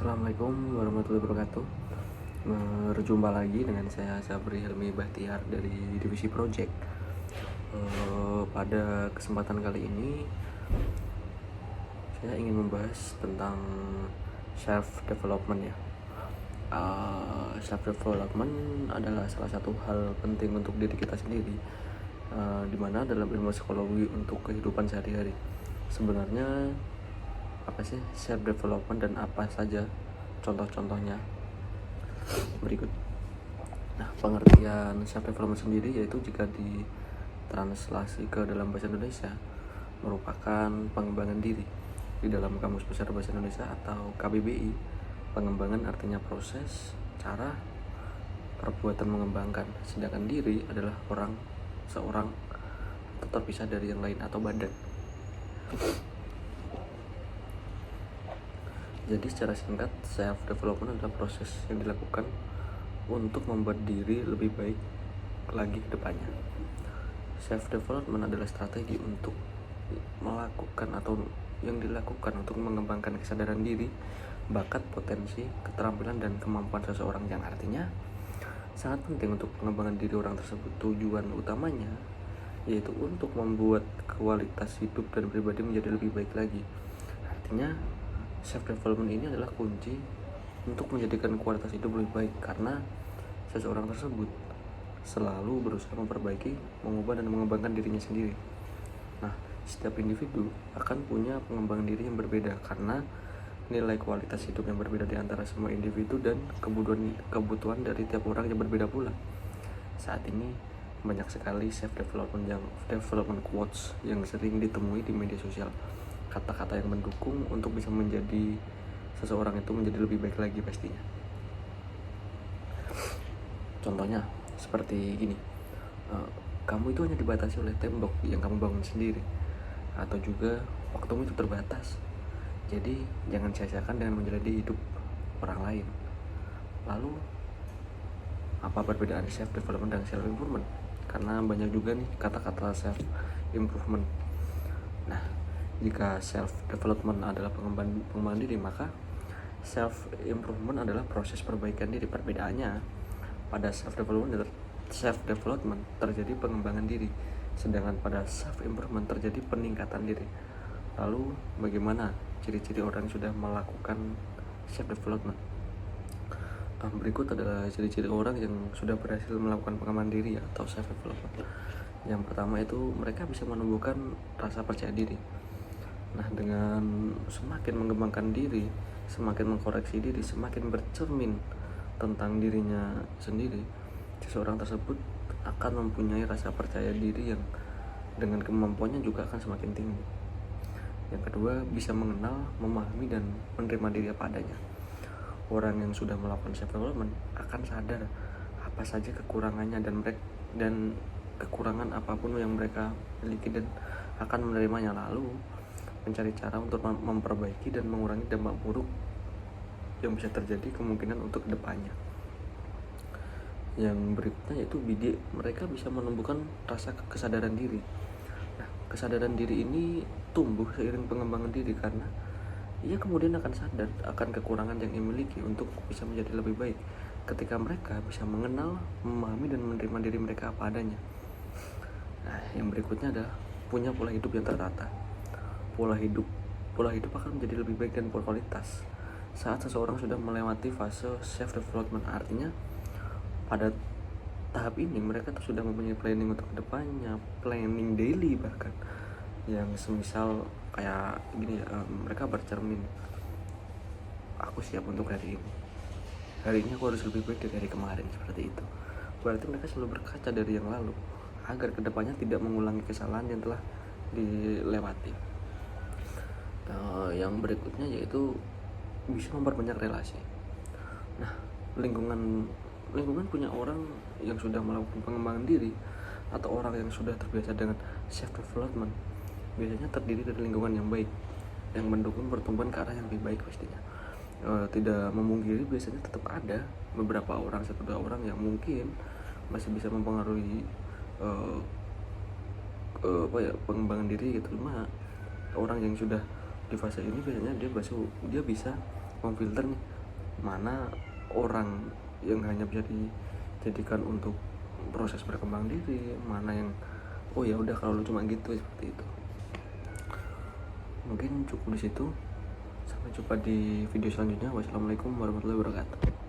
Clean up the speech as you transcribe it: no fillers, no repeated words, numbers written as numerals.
Assalamualaikum warahmatullahi wabarakatuh. Berjumpa lagi dengan saya Sabri Helmi Bahtiar dari Divisi Project. Pada kesempatan kali ini saya ingin membahas tentang self development ya. Self development adalah salah satu hal penting untuk diri kita sendiri, dimana dalam ilmu psikologi untuk kehidupan sehari-hari. Sebenarnya apa sih self development dan apa saja contoh-contohnya berikut. Nah, pengertian self development sendiri yaitu jika ditranslasi ke dalam bahasa Indonesia merupakan pengembangan diri. Di dalam Kamus Besar Bahasa Indonesia atau KBBI, pengembangan artinya proses, cara, perbuatan mengembangkan, sedangkan diri adalah seorang atau terpisah dari yang lain atau badan. Jadi secara singkat, self development adalah proses yang dilakukan untuk membuat diri lebih baik lagi ke depannya. Self development adalah strategi untuk melakukan atau yang dilakukan untuk mengembangkan kesadaran diri, bakat, potensi, keterampilan, dan kemampuan seseorang, yang artinya sangat penting untuk pengembangan diri orang tersebut. Tujuan utamanya yaitu untuk membuat kualitas hidup dan pribadi menjadi lebih baik lagi. Artinya self development ini adalah kunci untuk menjadikan kualitas hidup lebih baik, karena seseorang tersebut selalu berusaha memperbaiki, mengubah, dan mengembangkan dirinya sendiri. Nah, setiap individu akan punya pengembangan diri yang berbeda karena nilai kualitas hidup yang berbeda di antara semua individu dan kebutuhan dari tiap orang yang berbeda pula. Saat ini banyak sekali self development quotes yang sering ditemui di media sosial. Kata-kata yang mendukung untuk bisa menjadi seseorang itu menjadi lebih baik lagi pastinya. Contohnya seperti gini, kamu itu hanya dibatasi oleh tembok yang kamu bangun sendiri, atau juga waktumu itu terbatas. Jadi jangan sia-siakan dengan menjalani hidup orang lain. Lalu apa perbedaan self development dan self improvement? Karena banyak juga nih kata-kata self improvement. Nah, jika self development adalah pengembangan diri, maka self improvement adalah proses perbaikan diri. Perbedaannya, pada self development terjadi pengembangan diri, sedangkan pada self improvement terjadi peningkatan diri. Lalu bagaimana ciri-ciri orang yang sudah melakukan self development? Berikut adalah ciri-ciri orang yang sudah berhasil melakukan pengembangan diri atau self development. Yang pertama itu mereka bisa menumbuhkan rasa percaya diri. Nah, dengan semakin mengembangkan diri, semakin mengkoreksi diri, semakin bercermin tentang dirinya sendiri, seseorang tersebut akan mempunyai rasa percaya diri yang dengan kemampuannya juga akan semakin tinggi. Yang kedua, bisa mengenal, memahami, dan menerima diri apa adanya. Orang yang sudah melakukan self development akan sadar apa saja kekurangannya dan kekurangan apapun yang mereka miliki, dan akan menerimanya, lalu mencari cara untuk memperbaiki dan mengurangi dampak buruk yang bisa terjadi kemungkinan untuk kedepannya. Yang berikutnya yaitu mereka bisa menumbuhkan rasa kesadaran diri. Nah, kesadaran diri ini tumbuh seiring pengembangan diri karena ia kemudian akan sadar akan kekurangan yang ia miliki untuk bisa menjadi lebih baik ketika mereka bisa mengenal, memahami, dan menerima diri mereka apa adanya. Nah, yang berikutnya adalah punya pola hidup yang tertata. Pola hidup akan menjadi lebih baik dan berkualitas saat seseorang sudah melewati fase self development. Artinya pada tahap ini mereka sudah mempunyai planning untuk kedepannya, planning daily bahkan, yang semisal kayak gini ya, mereka bercermin, aku siap untuk hari ini aku harus lebih baik dari hari kemarin, seperti itu. Berarti mereka selalu berkaca dari yang lalu agar kedepannya tidak mengulangi kesalahan yang telah dilewati. Yang berikutnya yaitu bisa memperbanyak relasi. Nah, lingkungan punya orang yang sudah melakukan pengembangan diri atau orang yang sudah terbiasa dengan self development biasanya terdiri dari lingkungan yang baik yang mendukung pertumbuhan ke arah yang lebih baik pastinya. Tidak memungkiri biasanya tetap ada beberapa orang, 1-2 orang yang mungkin masih bisa mempengaruhi pengembangan diri gitu. Cuma orang yang sudah di fase ini biasanya dia bisa memfilter nih mana orang yang hanya bisa dijadikan untuk proses berkembang diri, mana yang oh ya udah kalau lu cuma gitu, seperti itu. Mungkin cukup di situ. Sampai jumpa di video selanjutnya. Wassalamualaikum warahmatullahi wabarakatuh.